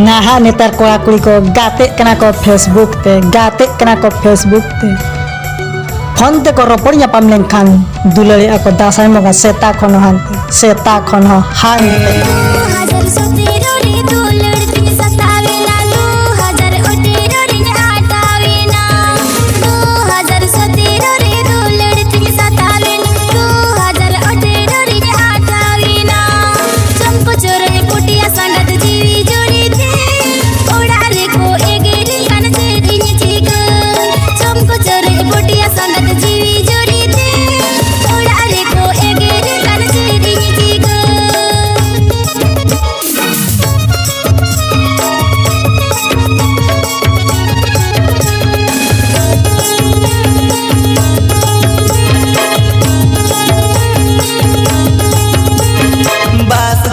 नाहा नेतार कोड़ा कुड़ी को गाते कना को फेसबुक ते गाते कना को फेसबुक ते फोन ते को रोपड़ nyapam लेंखान दुलड़ी ako दासाय मगा सेता खन हानते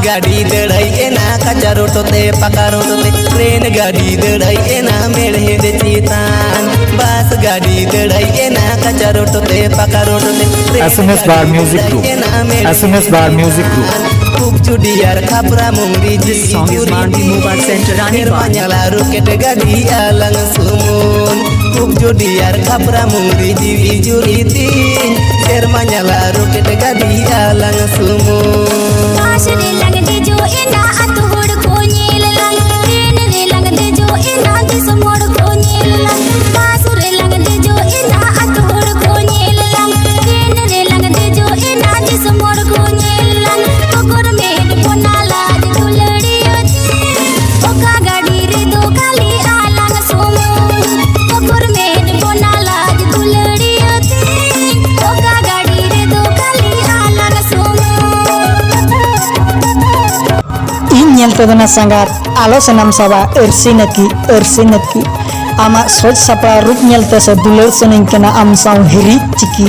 गाड़ी दड़ाई ना कच्चा रोटोते पका रोटोते ट्रेन गाड़ी दड़ाई ना मेढ़े दे चीतान बस गाड़ी दड़ाई ना कच्चा रोटोते पका रोटोते SMS Bar Music Group SMS Bar Music Group खूब चुड़ियार खापरा मुंगरी This song is Mandi Mobile Center Ranibagh मान्याला रोकेट गाड़ी आलंग सुमून खूब चुड़ियार खापरा मुंगरी जीवी जुरी तीन शेर मान्याला रोकेट गाड़ी आलंग सुमून nyel to na sangat alo senam saba ersi neki ama soj sapa rup nyel te se dulur sening kena am sang hiri ciki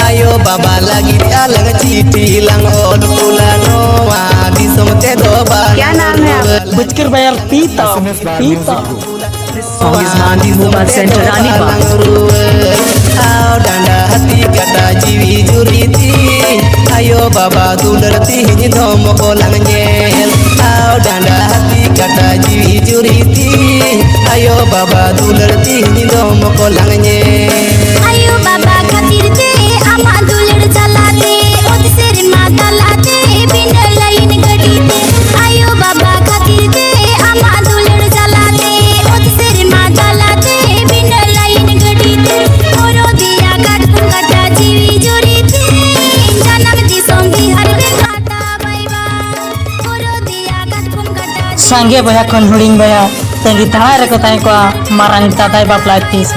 ayo baba lagi alang citi lang od pulano di somte do ba क्या नाम है आपका? bujkir bayar pita This song is Mandi Mobile Center Ranibagh danda hati kata jiwi juriti ayo baba dulerti hini domo kolang nyel danda hati kata jiwi juriti ayo baba dulerti hini domo kolang nyel ayo baba khatir te ama duler chalate od ser mata late bin lain gadi te ayo baba khatir te ama duler chalate od ser mata late bin lain gadi te oro diya gat kata jiwi juri te janam di sombi har be kata bye bye oro diya gat kata sange baya kon huring baya tengi tangai reko tai ko marang tatai baplatis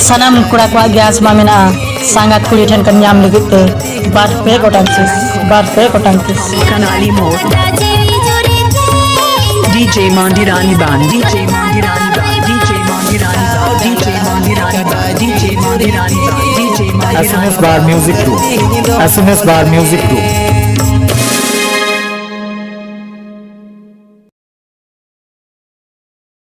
sanam kuda ko gas mamina sangat kuli than kan nyam ligit te bar pe kotang tis Kanali Mode DJ Mandi Ranibagh DJ Mandi Ranibagh DJ Mandi Ranibagh DJ Mandi Ranibagh DJ Mandi Ranibagh DJ Mandi SMS Bar Music Group SMS Bar Music Group